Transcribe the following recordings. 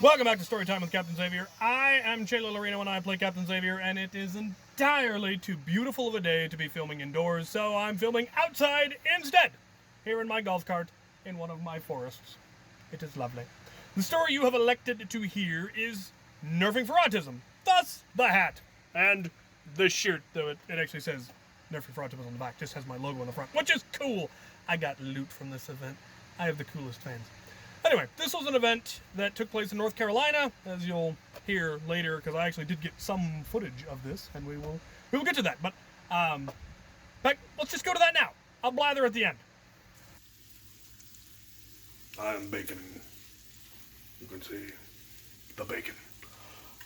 Welcome back to Storytime with Captain Xavier. I am Chaylo Laurino and I play Captain Xavier, and it is entirely too beautiful of a day to be filming indoors, so I'm filming outside instead, here in my golf cart in one of my forests. It is lovely. The story you have elected to hear is Nerfing for Autism, thus the hat, and the shirt, though it actually says Nerfing for Autism on the back, just has my logo on the front, which is cool. I got loot from this event. I have the coolest fans. Anyway, this was an event that took place in North Carolina, as you'll hear later, because I actually did get some footage of this, and we will get to that. But let's just go to that now. I'll blather at the end. I'm baconing. You can see the bacon.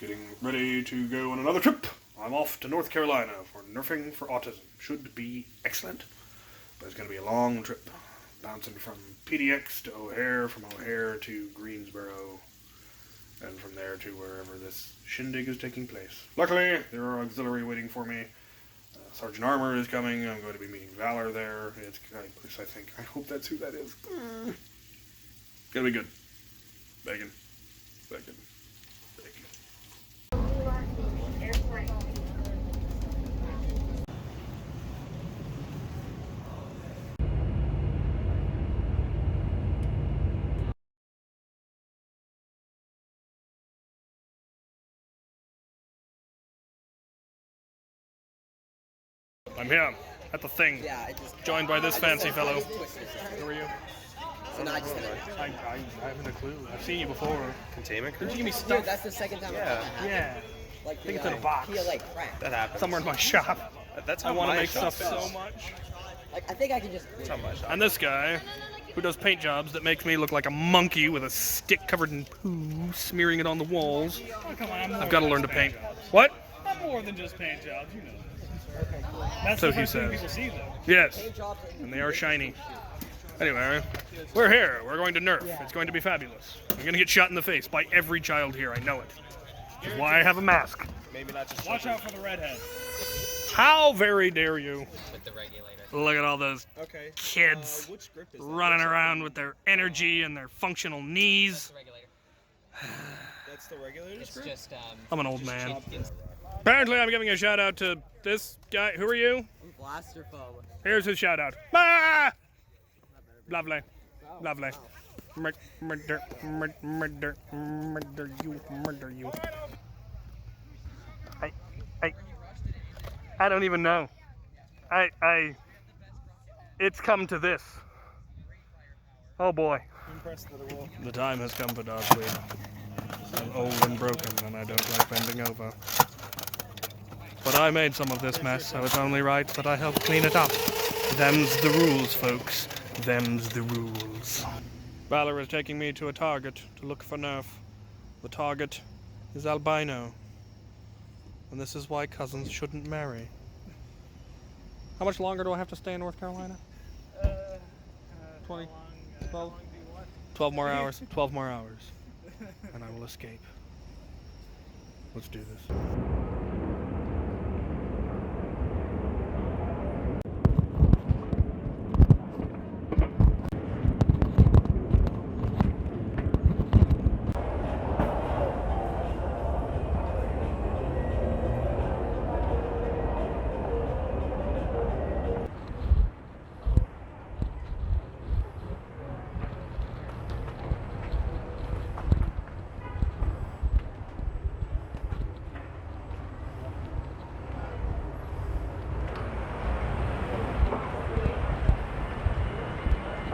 Getting ready to go on another trip. I'm off to North Carolina for Nerfing for Autism. Should be excellent, but it's going to be a long trip. Bouncing from PDX to O'Hare, from O'Hare to Greensboro, and from there to wherever this shindig is taking place. Luckily, there are auxiliary waiting for me. Sergeant Armour is coming. I'm going to be meeting Valor there. It's at least I think. I hope that's who that is. It's gonna be good. Bacon. Bacon. Bacon. I'm here at the thing, joined by this fancy fellow. Who are you? So no, I just I haven't a clue. I've seen you before. Containment? Did you give me stuff? Dude, that's the second time. Yeah. Like I think it's in a box. That happens. Somewhere in my shop. That's I how want to my make shop stuff is. so much. Like I think I can just. That's how my shop And this guy, who does paint jobs that makes me look like a monkey with a stick covered in poo, smearing it on the walls. Oh, come on, I've got to learn to paint. What? I'm more than just paint jobs, you know. That's So the he first thing says. people see, though. Yes. And they are shiny. Anyway, we're here. We're going to Nerf. It's going to be fabulous. I'm going to get shot in the face by every child here. I know it. Which is why I have a mask. Maybe not just Watch out for the redhead. How very dare you? With the regulator. Look at all those Okay. kids Which grip is running around with their energy and their functional knees. That's the regulator It's grip? just I'm an old man. Apparently, I'm giving a shout out to this guy. Who are you? blaster foam. Here's his shout out. Ah! Lovely. Lovely. Murder you. I don't even know. It's come to this. Oh boy. The time has come for Darth Vader. I'm old and broken and I don't like bending over. But I made some of this mess, so it's only right that I help clean it up. Them's the rules, folks. Them's the rules. Valor is taking me to a target to look for Nerf. The target is albino. And this is why cousins shouldn't marry. How much longer do I have to stay in North Carolina? 20? 12? 12 more hours. 12 more hours. And I will escape. Let's do this.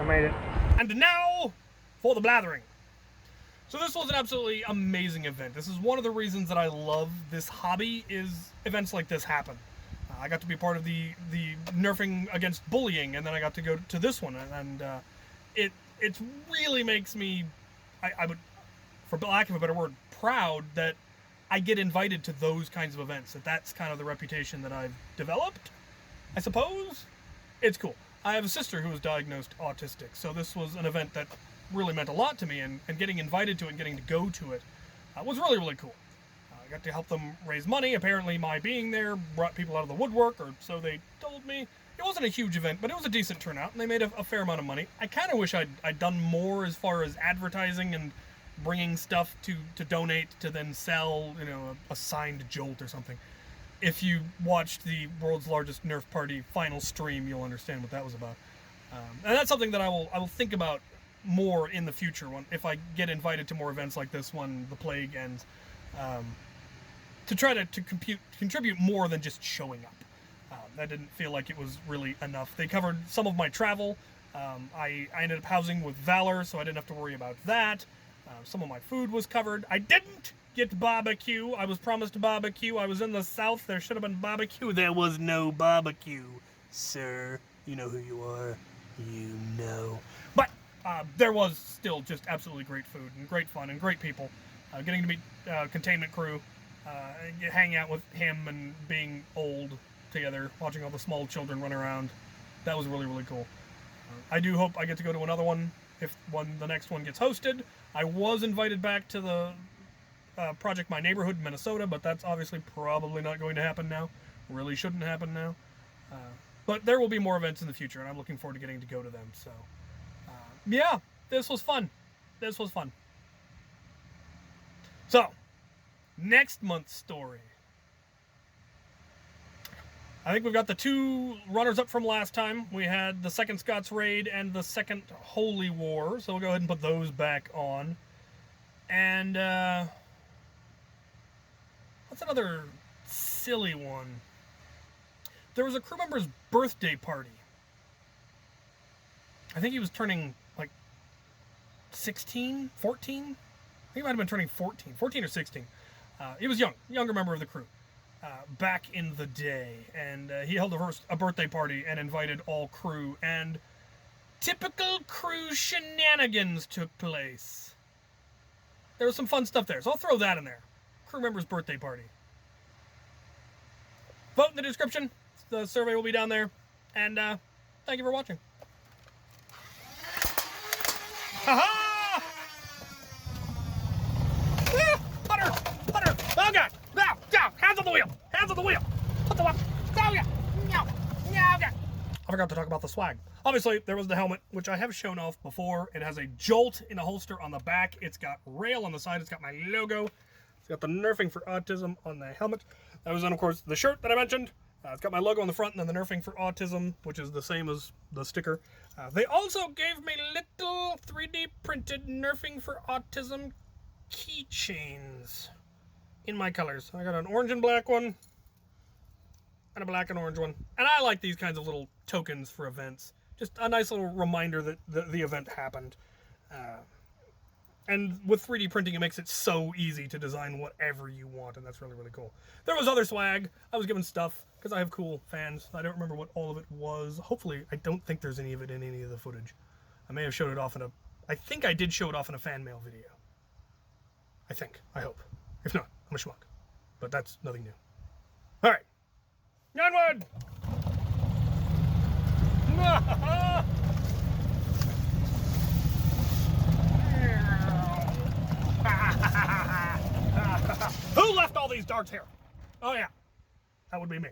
Made it. And now for the blathering. So this was an absolutely amazing event. This is one of the reasons that I love this hobby is events like this happen. I got to be part of the Nerfing against bullying, and then I got to go to this one, and it really makes me, I would, for lack of a better word, proud that I get invited to those kinds of events. That's kind of the reputation that I've developed, I suppose. It's cool. I have a sister who was diagnosed autistic, so this was an event that really meant a lot to me, and getting invited to it and getting to go to it was really, really cool. I got to help them raise money. Apparently my being there brought people out of the woodwork, or so they told me. It wasn't a huge event, but it was a decent turnout, and they made a fair amount of money. I kind of wish I'd done more as far as advertising and bringing stuff to donate to then sell, you know, a signed Jolt or something. If you watched the world's largest Nerf party final stream, you'll understand what that was about. And that's something that I will think about more in the future if I get invited to more events like this when the plague ends, to try to contribute more than just showing up. That didn't feel like it was really enough. They covered some of my travel. I ended up housing with Valor, so I didn't have to worry about that. Some of my food was covered. I didn't get barbecue. I was promised barbecue. I was in the South. There should have been barbecue. There was no barbecue, sir. You know who you are. You know. But there was still just absolutely great food and great fun and great people. Getting to meet containment crew, hanging out with him and being old together, watching all the small children run around. That was really, really cool. I do hope I get to go to another one when the next one gets hosted. I was invited back to the Project My Neighborhood in Minnesota, but that's obviously probably not going to happen now. Really shouldn't happen now. But there will be more events in the future, and I'm looking forward to getting to go to them. So, yeah, this was fun. This was fun. So, next month's story. I think we've got the two runners-up from last time. We had the second Scots Raid and the second Holy War, so we'll go ahead and put those back on. And, what's another silly one? There was a crew member's birthday party. I think he was turning, like, 16? 14? I think he might have been turning 14. 14 or 16. He was younger member of the crew. Back in the day, and he held a birthday party and invited all crew, and typical crew shenanigans took place. There was some fun stuff there, so I'll throw that in there. Crew member's birthday party. Vote in the description. The survey will be down there, and thank you for watching. Ha-ha! Putter! Putter! Oh, God! Now! Down! Hands on the wheel! Hands on the wheel! Put the wheel! Oh, yeah! No! No! Okay. I forgot to talk about the swag. Obviously, there was the helmet, which I have shown off before. It has a Jolt in a holster on the back. It's got rail on the side. It's got my logo. It's got the Nerfing for Autism on the helmet. That was on, of course, the shirt that I mentioned. It's got my logo on the front and then the Nerfing for Autism, which is the same as the sticker. They also gave me little 3D printed Nerfing for Autism keychains in my colors. I got an orange and black one and a black and orange one. And I like these kinds of little tokens for events. Just a nice little reminder that the event happened. And with 3D printing, it makes it so easy to design whatever you want, and that's really, really cool. There was other swag. I was given stuff, because I have cool fans. I don't remember what all of it was. Hopefully, I don't think there's any of it in any of the footage. I may have showed it off in I think I did show it off in a fan mail video. I think. I hope. If not, I'm a schmuck. But that's nothing new. Alright. Onward! Who left all these darts here? Oh yeah, that would be me.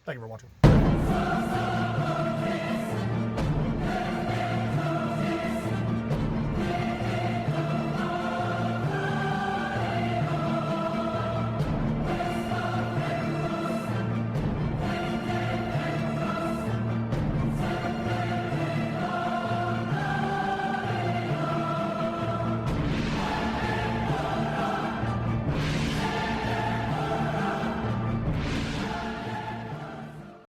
Thank you for watching.